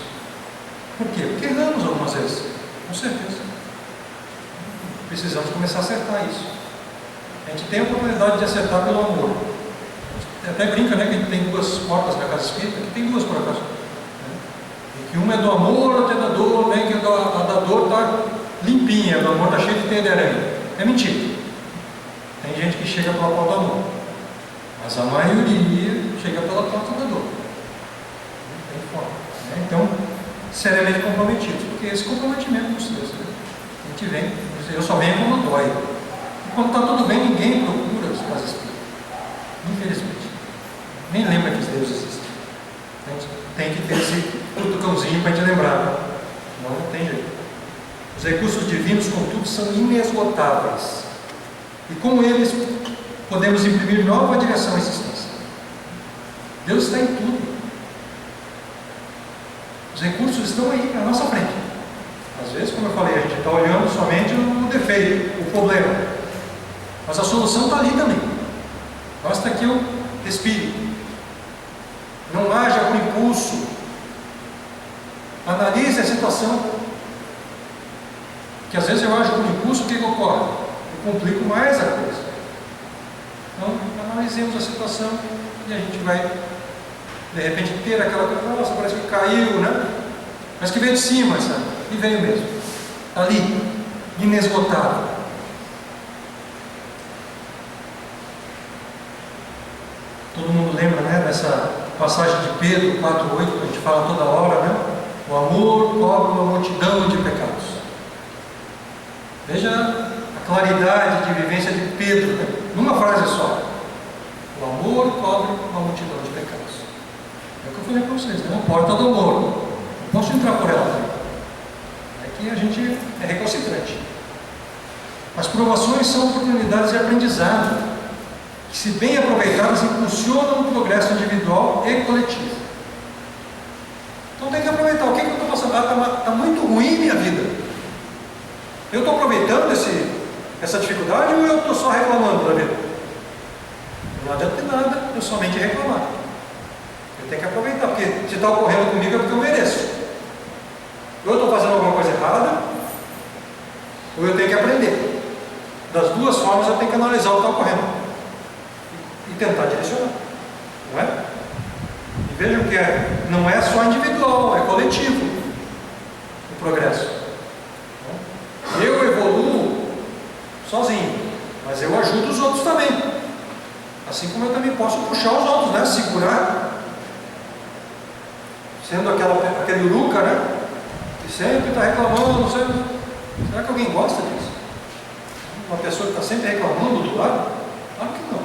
Por quê? Porque erramos algumas vezes. Com certeza. Precisamos começar a acertar isso. A gente tem a oportunidade de acertar pelo amor. Até brinca, né, que a gente tem duas portas na casa espírita, que tem duas por acaso. E que uma é do amor, outra é da dor, né, que a da dor está limpinha, a do amor está cheia de teia de aranha. É mentira. Tem gente que chega pela porta do amor, mas a maioria chega pela porta da dor. Tem forma. Né? Então, seriamente comprometidos, porque esse comprometimento dos Deus, né? A gente vem, eu só venho quando dói. E quando está tudo bem, ninguém procura as casas espíritas. Infelizmente. Nem lembra que os deuses existem. Tem que ter esse cutucãozinho para a gente lembrar. Não tem jeito. Os recursos divinos, contudo, são inesgotáveis. E com eles podemos imprimir nova direção à existência. Deus está em tudo. Os recursos estão aí na nossa frente. Às vezes, como eu falei, a gente está olhando somente o defeito, o problema. Mas a solução está ali também. Basta que eu respire. Não haja por impulso. Analise a situação. Que às vezes eu ajo por impulso, o que ocorre? Eu complico mais a coisa. Então, analisemos a situação e a gente vai, de repente, ter aquela coisa, nossa, parece que caiu, né? Mas que veio de cima, sabe? E veio mesmo. Ali, inesgotável. Todo mundo lembra, né, dessa passagem de Pedro 4:8, que a gente fala toda hora, né? O amor cobre uma multidão de pecados. Veja a claridade de vivência de Pedro, né? Numa frase só. O amor cobre uma multidão de pecados. É o que eu falei para vocês, né? A porta do amor. Não posso entrar por ela também. É que a gente é recalcitrante. As provações são oportunidades de aprendizado, que que, se bem aproveitadas, impulsionam o progresso individual e coletivo. Então tem que aproveitar. O que eu estou passando? Está muito ruim minha vida. Eu estou aproveitando essa dificuldade ou eu estou só reclamando da vida? Não adianta nada eu somente reclamar. Eu tenho que aproveitar, porque se está ocorrendo comigo é porque eu mereço. Ou eu estou fazendo alguma coisa errada, ou eu tenho que aprender. Das duas formas eu tenho que analisar o que está ocorrendo e tentar direcionar. Não é? E vejam que não é só individual, é coletivo o progresso. Eu evoluo sozinho, mas eu ajudo os outros também. Assim como eu também posso puxar os outros, né? Segurar. Sendo aquele uruca, né? Que sempre está reclamando. Será que alguém gosta disso? Uma pessoa que está sempre reclamando do lado? Claro que não.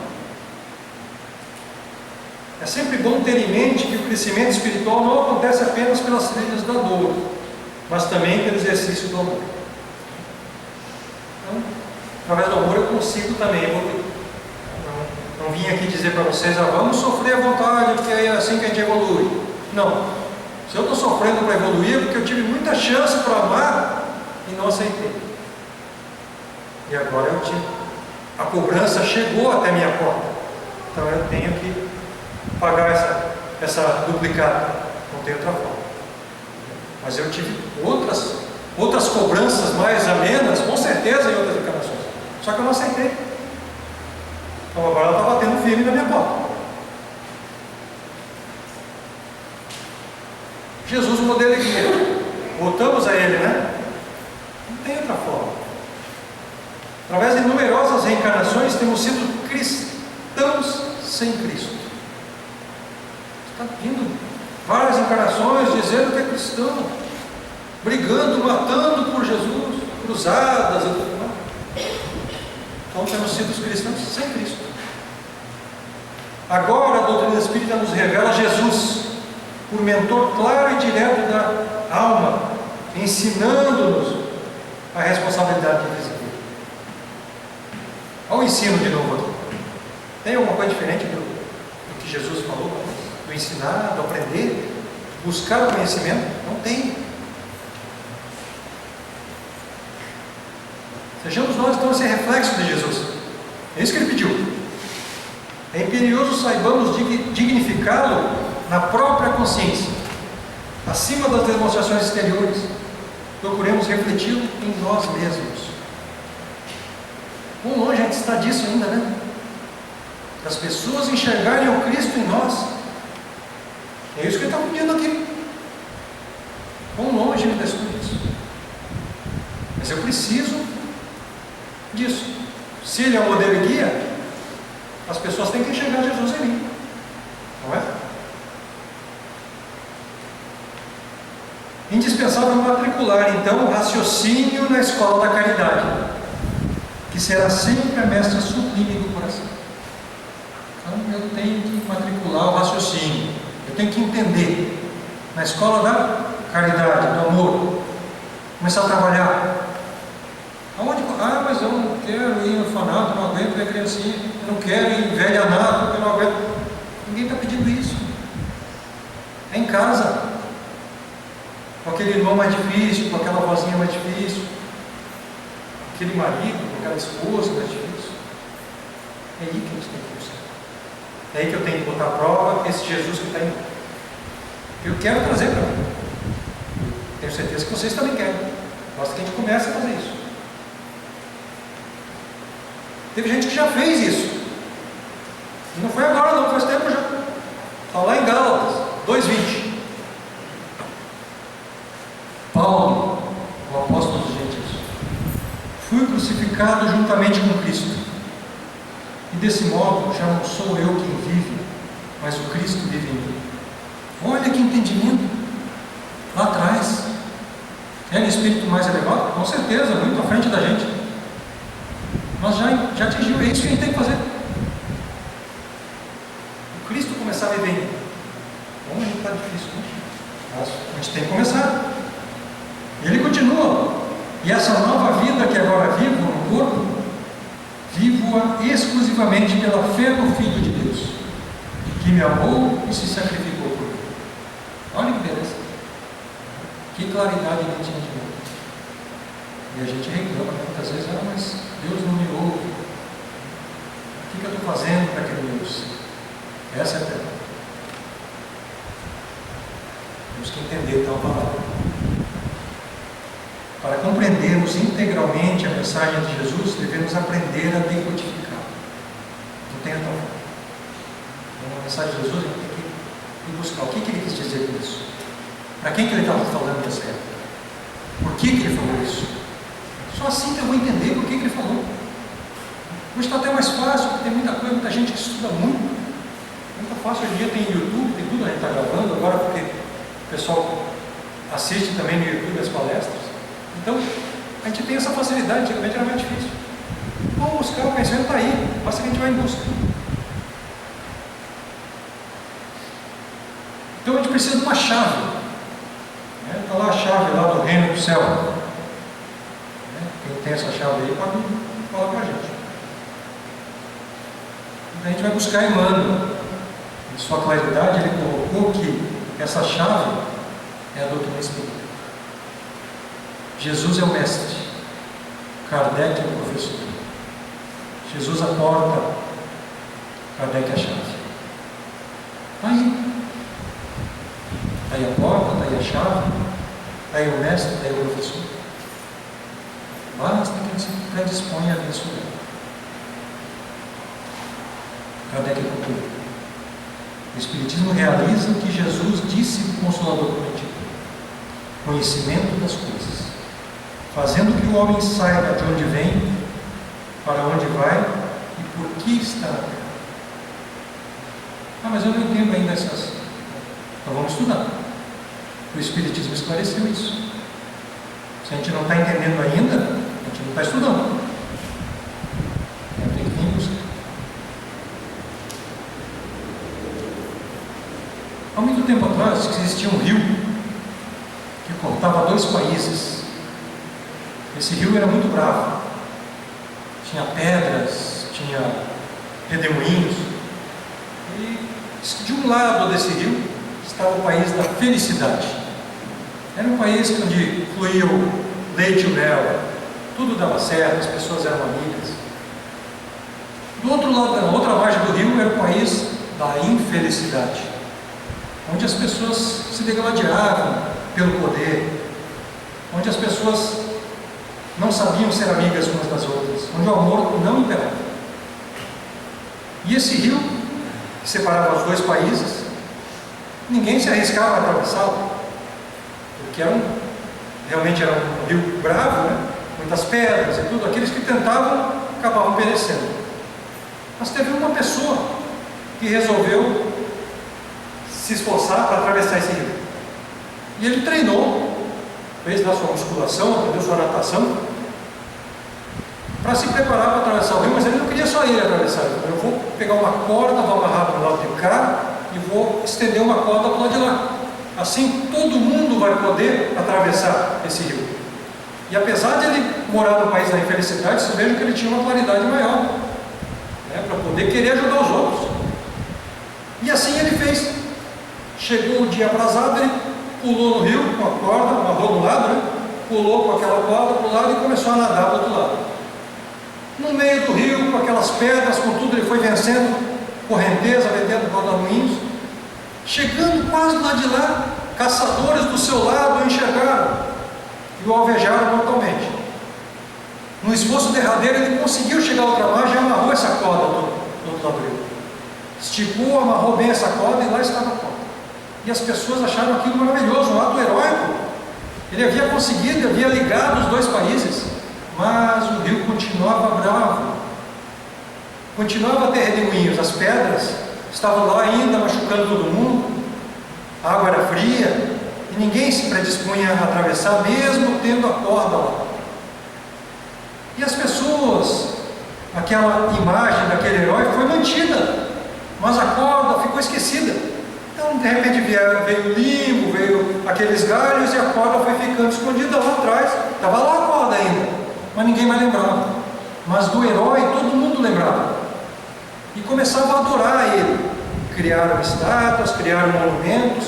É sempre bom ter em mente que o crescimento espiritual não acontece apenas pelas trilhas da dor, mas também pelo exercício do amor. Então, através do amor eu consigo também evoluir. Não vim aqui dizer para vocês, vamos sofrer à vontade, porque é assim que a gente evolui. Não. Se eu estou sofrendo para evoluir, é porque eu tive muita chance para amar e não aceitei. E agora eu tive. A cobrança chegou até minha porta. Então eu tenho que pagar essa duplicata. Não tem outra forma. Mas eu tive outras cobranças mais amenas, com certeza, em outras encarnações. Só que eu não aceitei. Então agora ela está batendo firme na minha porta. Jesus, o modelo de guia. Voltamos a ele, né? Não tem outra forma. Através de numerosas reencarnações, temos sido cristãos sem Cristo. Está vindo várias encarnações dizendo que é cristão, brigando, matando por Jesus, cruzadas e tudo mais. Então temos sido cristãos sem Cristo. Agora a doutrina espírita nos revela Jesus, por mentor claro e direto da alma, ensinando-nos a responsabilidade de viver. Olha o ensino de novo aqui. Tem alguma coisa diferente do que Jesus falou? Do ensinar, do aprender, buscar o conhecimento? Não tem. Sejamos nós então esse reflexo de Jesus. É isso que ele pediu. É imperioso saibamos dignificá-lo na própria consciência, acima das demonstrações exteriores. Procuremos refleti-lo em nós mesmos. Quão longe a gente está disso ainda, né? Das pessoas enxergarem o Cristo em nós. É isso que ele está pedindo aqui. Quão longe ele está disso. Mas eu preciso disso. Se ele é o modelo e guia, as pessoas têm que enxergar Jesus em mim. Não é? Indispensável matricular, então, o raciocínio na escola da caridade, que será sempre a mestra sublime do coração. Então, eu tenho que matricular o raciocínio, eu tenho que entender, na escola da caridade, do amor, começar a trabalhar. Aonde? Mas eu não quero ir no orfanato, não aguento ver criancinha, eu não quero ir em velhanato, porque eu não aguento. Ninguém está pedindo isso. É em casa, com aquele irmão mais difícil, com aquela vozinha mais difícil, aquele marido, com aquela esposa mais difícil. É aí que a gente tem que buscar. É aí que eu tenho que botar à prova esse Jesus que está em mim. Eu quero trazer para mim. Tenho certeza que vocês também querem. Basta que a gente comece a fazer isso. Teve gente que já fez isso. E não foi agora não, faz tempo já. Está lá em Gálatas 2:20. Paulo, o apóstolo dos gentios: fui crucificado juntamente com Cristo. E desse modo já não sou eu quem vive, mas o Cristo vive em mim. Olha que entendimento. Lá atrás. É um espírito mais elevado? Com certeza, muito à frente da gente. Mas já atingiu, é isso que a gente tem que fazer. O Cristo começar a viver em mim. Como a gente está difícil, né? Mas a gente tem que começar. Ele continua. E essa nova vida que agora vivo no corpo, vivo vivo-a exclusivamente pela fé no Filho de Deus, que me amou e se sacrificou por mim. Olha que beleza. Que claridade ele tinha de mim. E a gente reclama muitas vezes: mas Deus não me ouve. O que eu estou fazendo para que ele me ouça? Essa é a pergunta. Temos que entender então a palavra. Para compreendermos integralmente a mensagem de Jesus, devemos aprender a decodificar. Não tenha tal forma. Então, a mensagem de Jesus, a gente tem que buscar o que ele quis dizer com isso. Para quem que ele estava falando nessa época? Por que ele falou isso? Só assim que eu vou entender por que ele falou. Hoje está até mais fácil, porque tem muita coisa, muita gente que estuda muito. Muito fácil, hoje em dia tem YouTube, tem tudo, a gente está gravando agora, porque o pessoal assiste também no YouTube as palestras. Então, a gente tem essa facilidade, antigamente era mais difícil. Vamos buscar, o conhecimento está aí, basta que a gente vai em busca. Então a gente precisa de uma chave. Está lá a chave lá do reino do céu. Quem tem essa chave aí pode falar para a gente. Então a gente vai buscar Emmanuel. Em sua claridade, ele colocou que essa chave é a doutrina espírita. Jesus é o mestre, Kardec é o professor. Jesus a porta, Kardec é a chave. Está aí. Está aí a porta, está aí a chave, está aí o mestre, está aí o professor. Basta que a gente se predisponha a ver isso. Kardec conclui: o Espiritismo realiza o que Jesus disse do Consolador Prometido: conhecimento das coisas, fazendo que o homem saiba de onde vem, para onde vai e por que está na terra. Mas eu não entendo ainda essas. Então vamos estudar. O Espiritismo esclareceu isso. Se a gente não está entendendo ainda, a gente não está estudando. Tem que vir buscar. Há muito tempo atrás existia um rio que cortava 2 países. Esse rio era muito bravo. Tinha pedras, tinha redemoinhos. E de um lado desse rio estava o país da felicidade. Era um país onde fluía o leite e o mel, tudo dava certo, as pessoas eram amigas. Do outro lado, na outra margem do rio, era o país da infelicidade, onde as pessoas se degladiavam pelo poder, onde as pessoas não sabiam ser amigas umas das outras, onde o amor não imperava. E esse rio, que separava os 2 países, ninguém se arriscava a atravessá-lo, porque realmente era um rio bravo, muitas pedras e tudo. Aqueles que tentavam acabavam perecendo. Mas teve uma pessoa que resolveu se esforçar para atravessar esse rio. E ele treinou, fez lá sua musculação, aprendeu sua natação, para se preparar para atravessar o rio. Mas ele não queria só ele atravessar. Ele falou: eu vou pegar uma corda, vou amarrar do lado de cá e vou estender uma corda para o lado de lá. Assim todo mundo vai poder atravessar esse rio. E apesar de ele morar no país da infelicidade, você veja que ele tinha uma claridade maior, para poder querer ajudar os outros. E assim ele fez. Chegou o dia atrasado, ele pulou no rio com a corda, amarrou do lado, pulou com aquela corda para o lado e começou a nadar do outro lado. No meio do rio, com aquelas pedras, com tudo, ele foi vencendo correnteza, vendendo rodamuinhos. Chegando quase lá de lá, caçadores do seu lado o enxergaram e o alvejaram mortalmente. No esforço derradeiro, ele conseguiu chegar à outra margem e amarrou essa corda do outro lado do rio. Esticou, amarrou bem essa corda e lá estava a corda. E as pessoas acharam aquilo maravilhoso, um ato heróico. Ele havia conseguido, havia ligado os 2 países, mas o rio continuava bravo, continuava a ter redemoinhos. As pedras estavam lá ainda machucando todo mundo, a água era fria e ninguém se predispunha a atravessar, mesmo tendo a corda lá. E as pessoas, aquela imagem daquele herói foi mantida, mas a corda ficou esquecida. Então de repente veio o limbo, veio aqueles galhos e a corda foi ficando escondida lá atrás. Estava lá a corda ainda, mas ninguém mais lembrava. mas do herói todo mundo lembrava. E começavam a adorar ele. Criaram estátuas, criaram monumentos,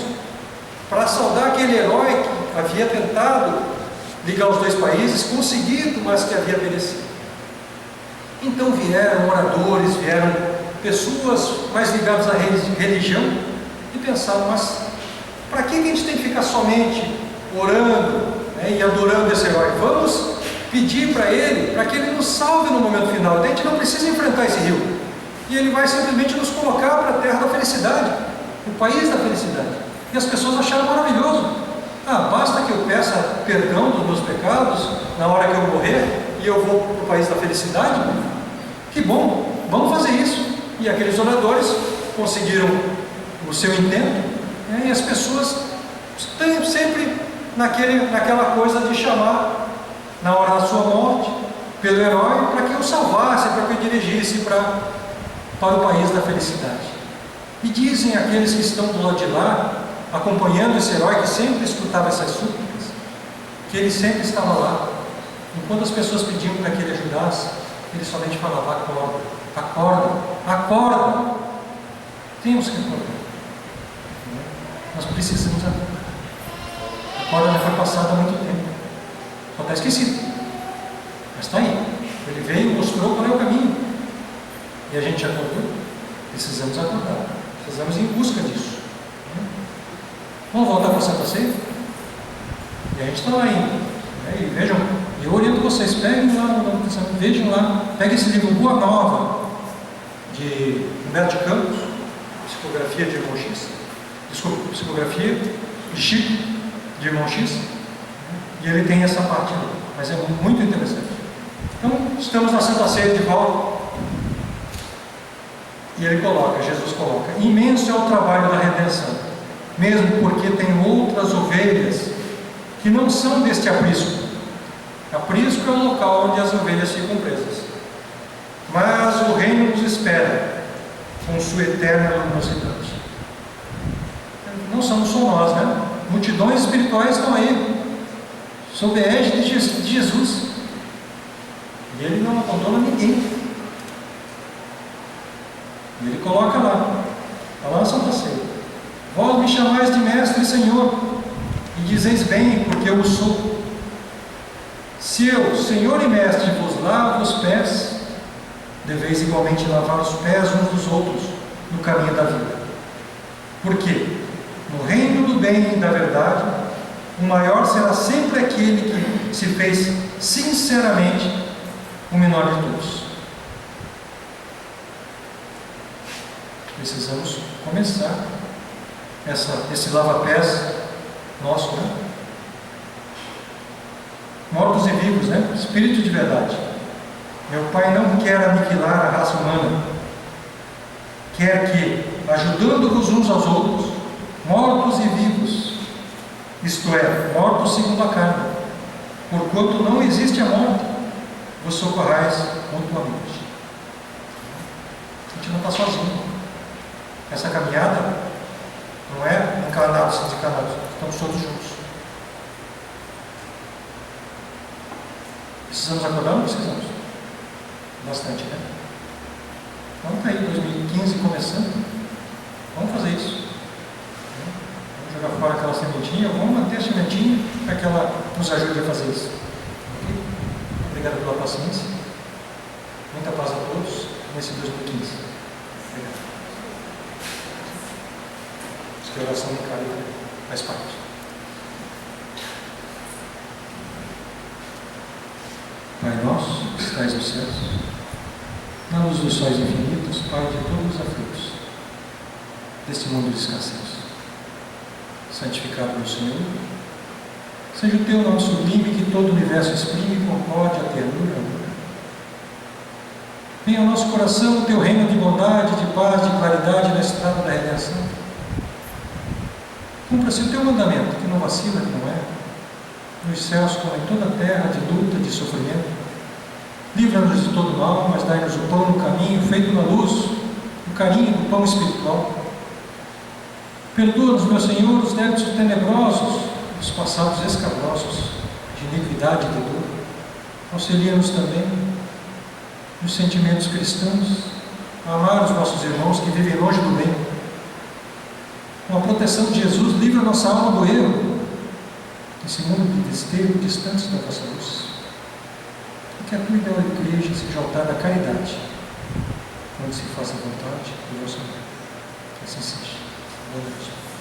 para saudar aquele herói que havia tentado ligar os dois países, conseguido, mas que havia perecido. Então vieram oradores, vieram pessoas mais ligadas à religião e pensaram, mas para que a gente tem que ficar somente orando, né, e adorando esse herói? Vamos pedir para ele, para que ele nos salve no momento final. A gente não precisa enfrentar esse rio, e ele vai simplesmente nos colocar para a terra da felicidade, o país da felicidade. E as pessoas acharam maravilhoso. Basta que eu peça perdão dos meus pecados na hora que eu morrer e eu vou para o país da felicidade? Que bom, vamos fazer isso. E aqueles oradores conseguiram o seu intento, né? E as pessoas estão sempre naquela coisa de chamar na hora da sua morte pelo herói para que o salvasse, para que o dirigisse para o país da felicidade. E dizem aqueles que estão do lado de lá, acompanhando esse herói que sempre escutava essas súplicas, que ele sempre estava lá. Enquanto as pessoas pediam para que ele ajudasse, ele somente falava: acorda, acorda, acorda. Temos que acordar. Nós precisamos acordar. A corda já foi passada há muito tempo, só está esquecido, mas está aí. Ele veio e mostrou qual é o caminho, e a gente acordou. Precisamos acordar, precisamos ir em busca disso. Vamos voltar para a Santa Ceia? E a gente está lá indo, né? E vejam, eu oriento vocês, peguem lá no Novo Testamento, vejam lá, peguem esse livro Boa Nova, de Humberto de Campos, psicografia de Irmão X, desculpa, psicografia de Chico, de Irmão X, e ele tem essa parte ali, mas é muito interessante. Então, estamos na Santa Ceia de volta, e ele coloca, Jesus coloca: imenso é o trabalho da redenção, mesmo porque tem outras ovelhas que não são deste aprisco. Aprisco é o local onde as ovelhas ficam presas. Mas o reino nos espera com sua eterna luminosidade. Não somos só nós, né? Multidões espirituais estão aí, sob a égide de Jesus. E ele não abandona ninguém. E ele coloca lá, está lá na Santa Ceia: vós me chamais de mestre e Senhor, e dizeis bem, porque eu o sou. Se eu, Senhor e mestre, vos lavo os pés, deveis igualmente lavar os pés uns dos outros no caminho da vida. Porque no reino do bem e da verdade, o maior será sempre aquele que se fez sinceramente o menor de todos. Precisamos começar esse lava-pés nosso, né? Mortos e vivos, né? Espírito de verdade. Meu Pai não quer aniquilar a raça humana, quer que, ajudando-vos uns aos outros, mortos e vivos, isto é, mortos segundo a carne, porquanto não existe a morte, vos socorrais mutuamente. A gente não está sozinho. Essa caminhada não é encarnados, desencarnados, estamos todos juntos. Precisamos acordar ou não precisamos? Bastante, né? Então está aí, 2015 começando. Vamos fazer isso. Vamos jogar fora aquela sementinha, vamos manter a sementinha para que ela nos ajude a fazer isso. Okay? Obrigado pela paciência. Muita paz a todos nesse 2015. Obrigado. Acho que a oração do Cari faz parte. Pai nosso, que estais nos céus, na luz dos sóis infinitos, Pai de todos os aflitos, deste mundo de escassez, santificado no Senhor, seja o teu nome sublime, que todo o universo exprime, concorde a ternura e amor. Venha ao nosso coração o teu reino de bondade, de paz, de claridade na estrada da redenção. Cumpra-se o teu mandamento, que não vacila, que não é, nos céus como em toda a terra, de luta, de sofrimento. Livra-nos de todo mal, mas dai-nos o pão no caminho, feito na luz, o carinho do pão espiritual. Perdoa-nos, meu Senhor, os débitos tenebrosos, os passados escabrosos, de iniquidade e de dor. Auxilia-nos também dos sentimentos cristãos, a amar os nossos irmãos que vivem longe do bem. Com a proteção de Jesus, livra a nossa alma do erro, desse mundo de desterro, distantes da vossa luz. E que a tua ideal igreja seja altar da caridade, onde se faça a vontade do vosso amor. Que assim seja. Boa noite.